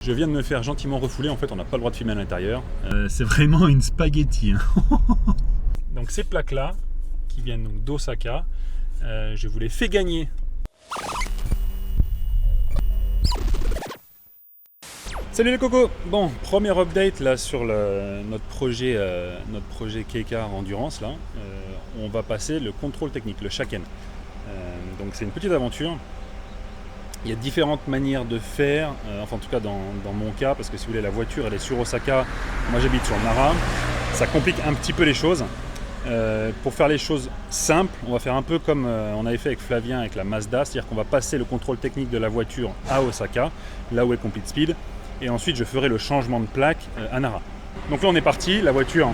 Je viens de me faire gentiment refouler, en fait on n'a pas le droit de filmer à l'intérieur. C'est vraiment une spaghetti. Hein. Donc ces plaques-là, qui viennent donc d'Osaka, je vous les fais gagner. Salut les cocos. Bon, premier update là sur notre projet K-Car Endurance. Là, on va passer le contrôle technique, le Shaken. Donc c'est une petite aventure. Il y a différentes manières de faire, enfin en tout cas dans mon cas, parce que si vous voulez la voiture elle est sur Osaka, moi j'habite sur Nara, ça complique un petit peu les choses. Pour faire les choses simples, on va faire un peu comme on avait fait avec Flavien avec la Mazda, c'est-à-dire qu'on va passer le contrôle technique de la voiture à Osaka, là où est Complete Speed, et ensuite je ferai le changement de plaque à Nara. Donc là on est parti, la voiture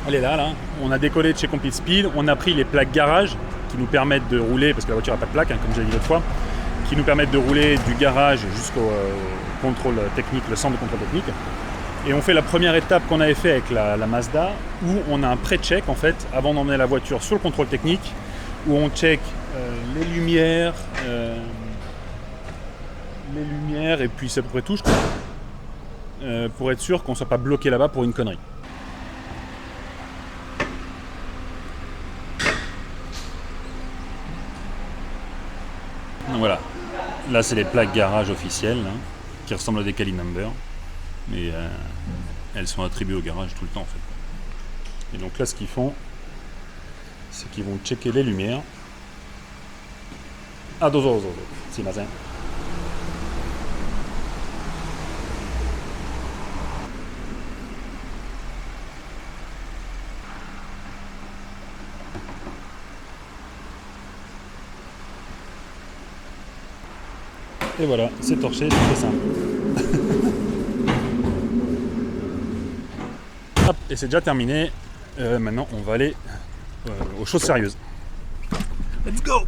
elle est là, on a décollé de chez Complete Speed, on a pris les plaques garage qui nous permettent de rouler, parce que la voiture n'a pas de plaque, hein, comme j'ai dit l'autre fois, qui nous permettent de rouler du garage jusqu'au contrôle technique, le centre de contrôle technique. Et on fait la première étape qu'on avait fait avec la Mazda, où on a un pré-check en fait, avant d'emmener la voiture sur le contrôle technique, où on check les lumières, et puis c'est à peu près tout, je crois, pour être sûr qu'on ne soit pas bloqué là-bas pour une connerie. Donc voilà, là c'est les plaques garage officielles, hein, qui ressemblent à des Cali Number, mais elles sont attribuées au garage tout le temps en fait. Et donc là ce qu'ils font, c'est qu'ils vont checker les lumières. Ah, dozo, c'est matin. Et voilà, c'est torché, c'est très simple. Hop, et c'est déjà terminé. Maintenant, on va aller aux choses sérieuses. Let's go!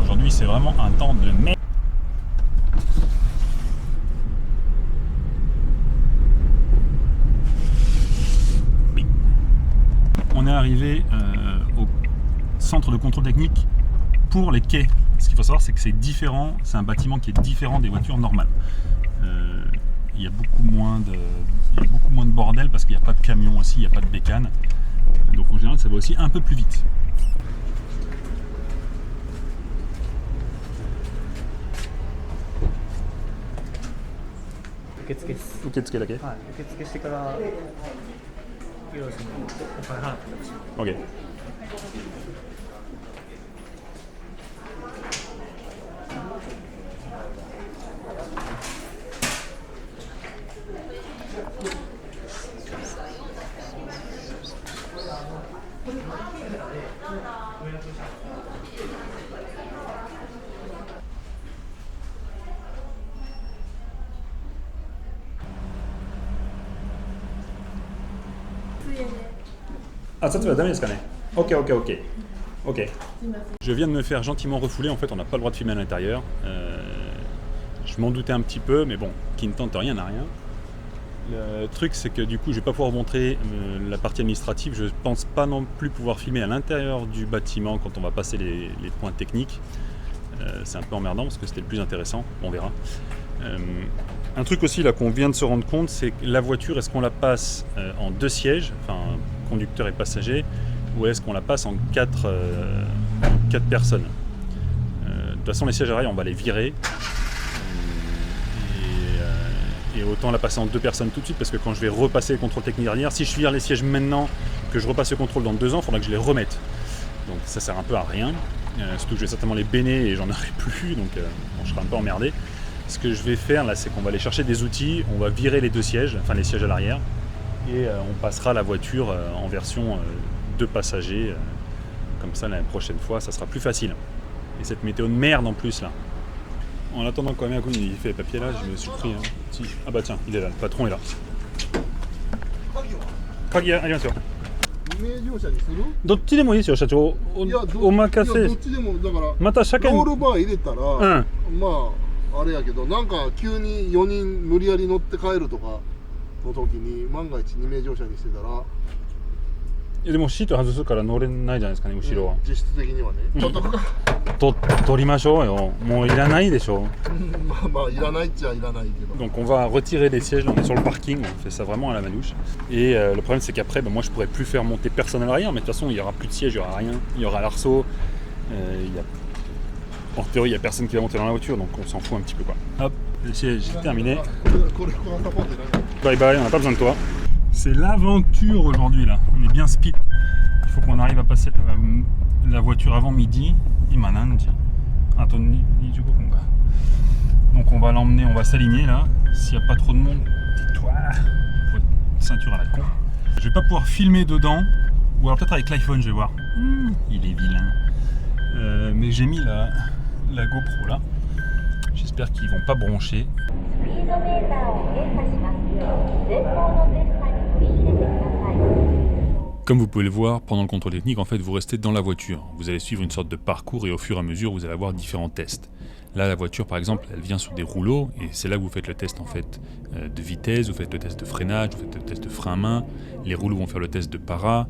Aujourd'hui, c'est vraiment un temps de merde. On est arrivé au centre de contrôle technique pour les quais. Ce qu'il faut savoir, c'est que c'est différent, c'est un bâtiment qui est différent des voitures normales. Il y a beaucoup moins de bordel parce qu'il n'y a pas de camion aussi, il n'y a pas de bécane. Donc en général, ça va aussi un peu plus vite. Uketsukeだけ? はい、受付してから用紙にお金払ってください。 Ok. Ah, ça va damerですかね? Ok. Je viens de me faire gentiment refouler, en fait on n'a pas le droit de filmer à l'intérieur. Je m'en doutais un petit peu, mais bon, qui ne tente rien n'a rien. Le truc c'est que du coup je vais pas pouvoir vous montrer la partie administrative, je pense pas non plus pouvoir filmer à l'intérieur du bâtiment quand on va passer les points techniques. C'est un peu emmerdant parce que c'était le plus intéressant, on verra. Un truc aussi là qu'on vient de se rendre compte, c'est que la voiture, est-ce qu'on la passe en 2 sièges, enfin conducteur et passager, ou est-ce qu'on la passe en 4 personnes. De toute façon les sièges arrière on va les virer, et autant la passer en 2 personnes tout de suite, parce que quand je vais repasser le contrôle technique arrière, si je vire les sièges maintenant, que je repasse le contrôle dans 2 ans, il faudra que je les remette. Donc ça sert un peu à rien, surtout que je vais certainement les béner et j'en aurai plus, donc bon, je serai un peu emmerdé. Ce que je vais faire là, c'est qu'on va aller chercher des outils, on va virer les 2 sièges, enfin les sièges à l'arrière, et on passera la voiture en version 2 passagers, comme ça la prochaine fois ça sera plus facile. Et cette météo de merde en plus là. En attendant quand même, il fait les papiers là, je me suis pris un petit... Ah bah tiens, il est là, le patron est là. Kagi, arimasu yo. 2名乗車にする？どっちでもいいですよ社長。お任せ。いやどっちでもだからまた車検。ロールバー入れたら、まああれやけど、なんか急に4人無理やり乗って帰るとかの時に万が一2名乗車にしてたらでもシート外すから乗れないじゃないですかね、後ろは。実質的にはね。取っとくか。取りましょうよ。もういらないでしょ。まあいらないっちゃいらないけど。Donc on va retirer les sièges, on est sur le parking, on fait ça vraiment à la manouche. Et le problème c'est qu'après, moi je pourrais plus faire monter personne à l'arrière, mais de toute façon il n'y aura plus de siège, il n'y aura rien. Il y aura l'arceau. En théorie il n'y a personne qui va monter dans la voiture, donc on s'en fout un petit peu quoi. Hop, le siège est terminé. Bye bye, on n'a pas besoin de toi. C'est l'aventure aujourd'hui là, on est bien speed. Il faut qu'on arrive à passer la voiture avant midi. Donc on va l'emmener, on va s'aligner là. S'il n'y a pas trop de monde, tais-toi, faut ceinture à la con. Je vais pas pouvoir filmer dedans, ou alors peut-être avec l'iPhone, je vais voir. Il est vilain. Mais j'ai mis la GoPro là. J'espère qu'ils vont pas broncher. Comme vous pouvez le voir, pendant le contrôle technique, en fait, vous restez dans la voiture. Vous allez suivre une sorte de parcours et au fur et à mesure, vous allez avoir différents tests. Là, la voiture, par exemple, elle vient sur des rouleaux et c'est là que vous faites le test en fait de vitesse, vous faites le test de freinage, vous faites le test de frein à main. Les rouleaux vont faire le test de para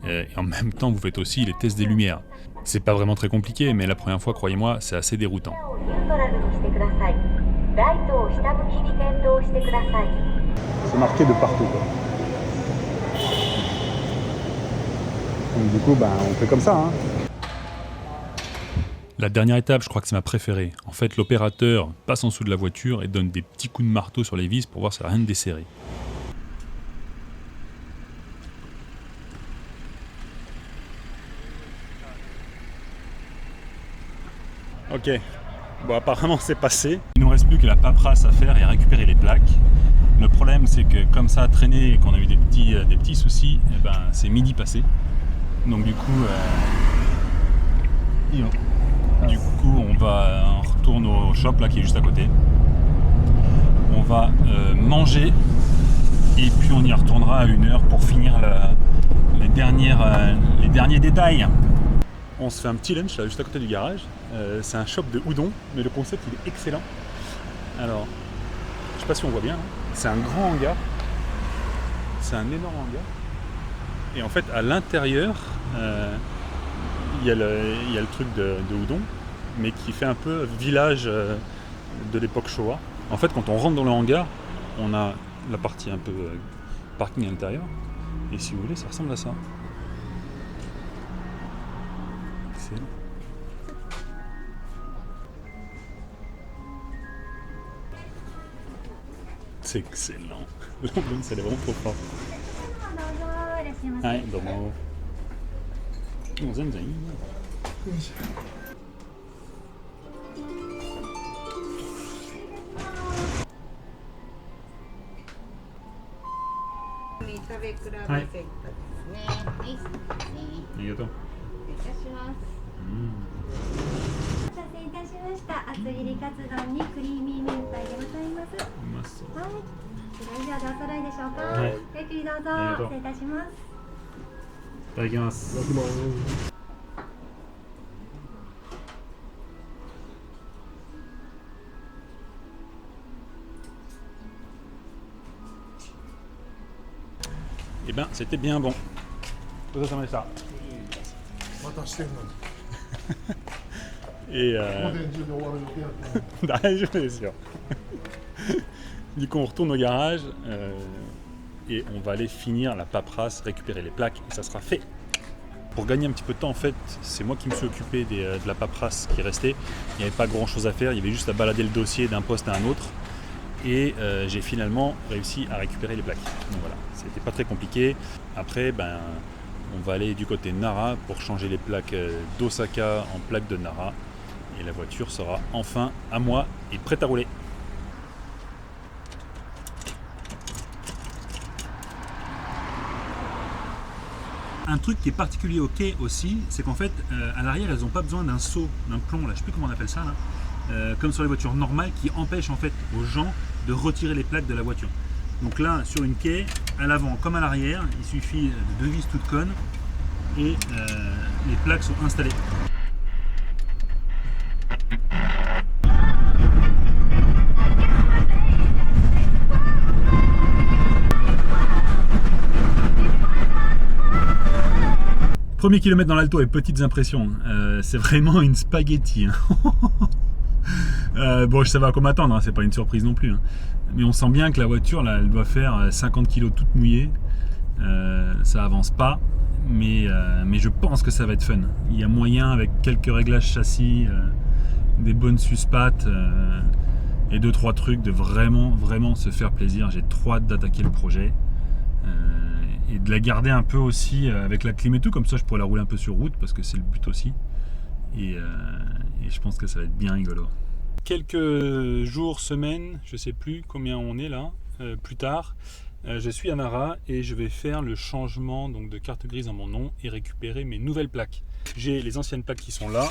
et en même temps, vous faites aussi les tests des lumières. C'est pas vraiment très compliqué, mais la première fois, croyez-moi, c'est assez déroutant. C'est marqué de partout, quoi. Donc du coup, on fait comme ça. Hein. La dernière étape, je crois que c'est ma préférée. En fait, l'opérateur passe en dessous de la voiture et donne des petits coups de marteau sur les vis pour voir si ça n'a rien de desserré. Ok, bon apparemment c'est passé. Il ne nous reste plus que la paperasse à faire et à récupérer les plaques. Le problème c'est que comme ça a traîné et qu'on a eu des petits soucis, c'est midi passé. Donc du coup, on retourne au shop là qui est juste à côté. On va manger et puis on y retournera à 1h pour finir les derniers détails. On se fait un petit lunch là juste à côté du garage. C'est un shop de udon, mais le concept il est excellent. Alors, je sais pas si on voit bien. C'est un grand hangar. C'est un énorme hangar. Et en fait, à l'intérieur, il y a le truc de udon, mais qui fait un peu village de l'époque Showa. En fait, quand on rentre dans le hangar, on a la partie un peu parking à l'intérieur. Et si vous voulez, ça ressemble à ça. Excellent. C'est excellent. L'ambiance, elle est vraiment trop forte. はい、どうも。もう全然いいね。食べ比べセットですね。はい、ありがとう。お願いいたします。お待たせいたしました。厚切りカツ丼にクリーミー明太でございます。うまそう。はい。それ以上でお揃いでしょうか。はい。ごゆっくりどうぞ。失礼いたします。いただきます。いただきます。Eh ben, c'était bien bon. ごちそうさまでした。またしてんのに。Et 午前中で終わる予定やったのに。大丈夫ですよ。Du coup, on retourne au garage et on va aller finir la paperasse, récupérer les plaques et ça sera fait. Pour gagner un petit peu de temps, en fait, c'est moi qui me suis occupé de la paperasse qui restait. Il n'y avait pas grand chose à faire, il y avait juste à balader le dossier d'un poste à un autre. Et j'ai finalement réussi à récupérer les plaques. Donc voilà, c'était pas très compliqué. Après, on va aller du côté Nara pour changer les plaques d'Osaka en plaques de Nara. Et la voiture sera enfin à moi et prête à rouler. Un truc qui est particulier au quai aussi, c'est qu'en fait, à l'arrière, elles n'ont pas besoin d'un seau, d'un plomb, là, je ne sais plus comment on appelle ça, là, comme sur les voitures normales, qui empêche en fait aux gens de retirer les plaques de la voiture. Donc là, sur une quai, à l'avant comme à l'arrière, il suffit de 2 vis toutes connes et les plaques sont installées. Premier kilomètre dans l'Alto et petites impressions. C'est vraiment une spaghetti. Bon, je savais à quoi m'attendre, hein, c'est pas une surprise non plus. Hein. Mais on sent bien que la voiture, là, elle doit faire 50 kg toute mouillée. Ça avance pas, mais je pense que ça va être fun. Il y a moyen, avec quelques réglages châssis, des bonnes suspattes et 2-3 trucs, de vraiment se faire plaisir. J'ai trop hâte d'attaquer le projet et de la garder un peu aussi avec la clim et tout, comme ça je pourrais la rouler un peu sur route parce que c'est le but aussi. Et je pense que ça va être bien rigolo. Quelques jours, semaines, je sais plus combien on est là, plus tard, je suis à Nara et je vais faire le changement donc, de carte grise en mon nom et récupérer mes nouvelles plaques. J'ai les anciennes plaques qui sont là.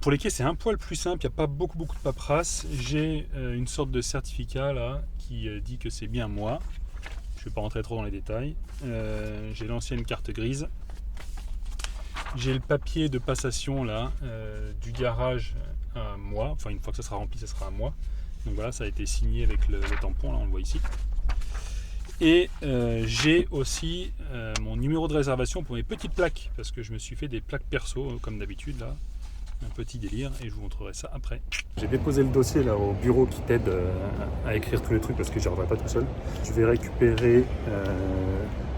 Pour lesquelles c'est un poil plus simple, il n'y a pas beaucoup de paperasse. J'ai une sorte de certificat là qui dit que c'est bien moi. Je ne vais pas rentrer trop dans les détails. J'ai l'ancienne carte grise. J'ai le papier de passation là du garage à moi. Enfin, une fois que ça sera rempli, ça sera à moi. Donc voilà, ça a été signé avec le tampon, là on le voit ici. Et j'ai aussi mon numéro de réservation pour mes petites plaques, parce que je me suis fait des plaques perso, comme d'habitude là. Un petit délire, et je vous montrerai ça après. J'ai déposé le dossier là au bureau qui t'aide à écrire tous les trucs, parce que j'y arriverai pas tout seul. Je vais récupérer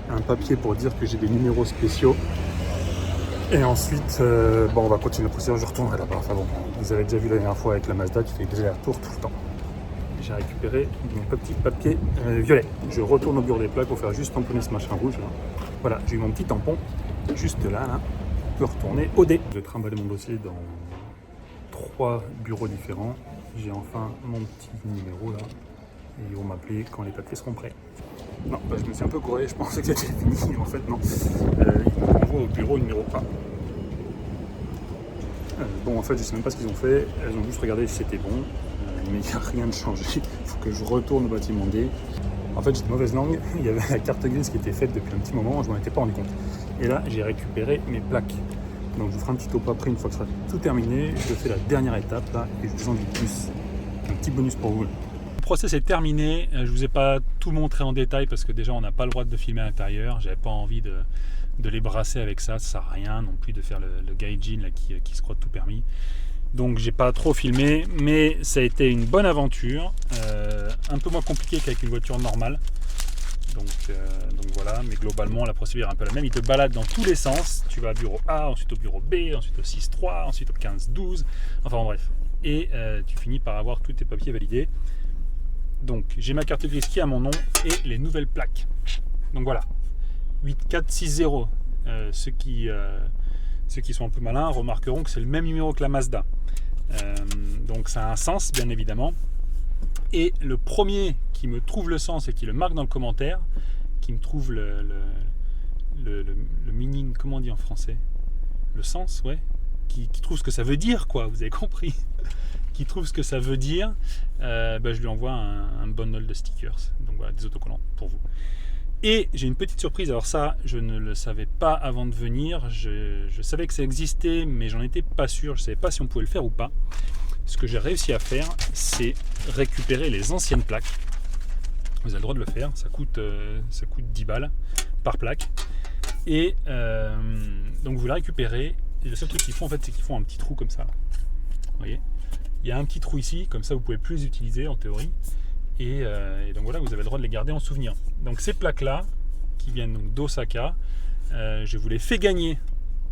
un papier pour dire que j'ai des numéros spéciaux. Et ensuite, bon, on va continuer la procédure, je retournerai là-bas. Enfin bon, vous avez déjà vu la dernière fois avec la Mazda qui fait des allers-retours tout le temps. J'ai récupéré mon petit papier violet. Je retourne au bureau des plaques pour faire juste tamponner ce machin rouge là. Voilà, j'ai eu mon petit tampon juste là. Je peux retourner au dé. Je vais trimballer mon dossier dans 3 bureaux différents. J'ai enfin mon petit numéro là. Et ils vont m'appeler quand les papiers seront prêts. Non, bah, je me suis un peu couré, je pensais que c'était fini, mais en fait non. Ils me renvoient au bureau numéro 1. Bon, en fait, je sais même pas ce qu'ils ont fait. Elles ont juste regardé si c'était bon. Mais il n'y a rien de changé. Il faut que je retourne au bâtiment D. En fait, j'ai de mauvaise langue. Il y avait la carte grise qui était faite depuis un petit moment. Je m'en étais pas rendu compte. Et là, j'ai récupéré mes plaques. Donc, je vous ferai un petit topo après une fois que ce sera tout terminé. Je fais la dernière étape là et je vous en dis plus. Un petit bonus pour vous. Le process est terminé. Je vous ai pas tout montré en détail parce que déjà, on n'a pas le droit de filmer à l'intérieur. J'avais pas envie de les brasser avec ça. Ça sert à rien non plus de faire le gaijin là qui se croit tout permis. Donc j'ai pas trop filmé, mais ça a été une bonne aventure, un peu moins compliqué qu'avec une voiture normale. Donc voilà, mais globalement la procédure est un peu la même. Il te balade dans tous les sens. Tu vas au bureau A, ensuite au bureau B, ensuite au 6-3, ensuite au 15-12. Enfin bref. Et tu finis par avoir tous tes papiers validés. Donc j'ai ma carte grise qui est à mon nom et les nouvelles plaques. Donc voilà. 8460. Ceux qui sont un peu malins remarqueront que c'est le même numéro que la Mazda. Donc ça a un sens, bien évidemment. Et le premier qui me trouve le sens et qui le marque dans le commentaire, qui me trouve le meaning, comment on dit en français? Le sens, ouais. Qui trouve ce que ça veut dire, quoi, vous avez compris. Qui trouve ce que ça veut dire, je lui envoie un bundle de stickers. Donc voilà, des autocollants pour vous. Et j'ai une petite surprise, alors ça je ne le savais pas avant de venir, je savais que ça existait mais j'en étais pas sûr, je ne savais pas si on pouvait le faire ou pas. Ce que j'ai réussi à faire, c'est récupérer les anciennes plaques. Vous avez le droit de le faire, ça coûte 10 balles par plaque. Et donc vous la récupérez, et le seul truc qu'ils font en fait c'est qu'ils font un petit trou comme ça. Vous voyez, il y a un petit trou ici, comme ça vous pouvez plus les utiliser en théorie. Et donc voilà, vous avez le droit de les garder en souvenir. Donc ces plaques-là, qui viennent donc d'Osaka, je vous les fais gagner.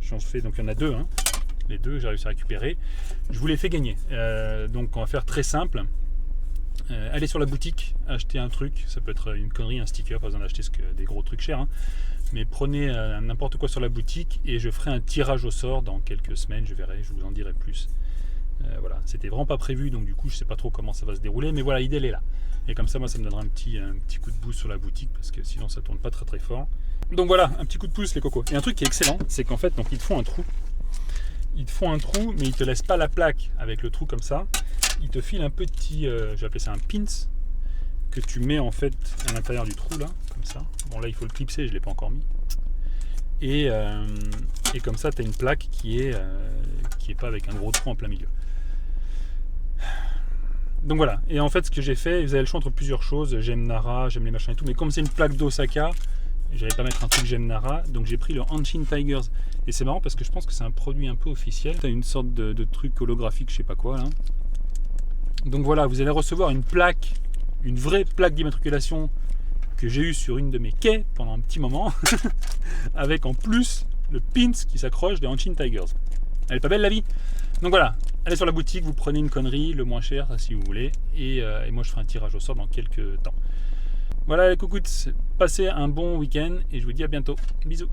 J'en fais, donc il y en a 2, hein. Les 2 j'ai réussi à récupérer. Je vous les fais gagner. Donc on va faire très simple. Allez sur la boutique, achetez un truc, ça peut être une connerie, un sticker, pas besoin d'acheter des gros trucs chers. Hein. Mais prenez n'importe quoi sur la boutique et je ferai un tirage au sort dans quelques semaines, je verrai, je vous en dirai plus. Voilà, c'était vraiment pas prévu, donc du coup je sais pas trop comment ça va se dérouler, mais voilà, l'idée elle est là. Et comme ça, moi ça me donnera un petit coup de boost sur la boutique, parce que sinon ça tourne pas très fort. Donc voilà, un petit coup de pouce les cocos. Et un truc qui est excellent, c'est qu'en fait, donc ils te font un trou. Ils te font un trou, mais ils te laissent pas la plaque avec le trou comme ça. Ils te filent un petit, je vais appeler ça un pins, que tu mets en fait à l'intérieur du trou là, comme ça. Bon là il faut le clipser, je l'ai pas encore mis. Et comme ça tu as une plaque qui est pas avec un gros trou en plein milieu. Donc voilà, et en fait ce que j'ai fait, vous avez le choix entre plusieurs choses, j'aime Nara, j'aime les machins et tout, mais comme c'est une plaque d'Osaka, j'allais pas mettre un truc Gem Nara, donc j'ai pris le Hanshin Tigers. Et c'est marrant parce que je pense que c'est un produit un peu officiel. T'as une sorte de truc holographique, je sais pas quoi là. Donc voilà, vous allez recevoir une plaque, une vraie plaque d'immatriculation que j'ai eue sur une de mes quais pendant un petit moment, avec en plus le pins qui s'accroche des Hanshin Tigers. Elle est pas belle la vie? Donc voilà, allez sur la boutique, vous prenez une connerie, le moins cher si vous voulez, et moi je ferai un tirage au sort dans quelques temps. Voilà les coucoutes, passez un bon week-end et je vous dis à bientôt. Bisous.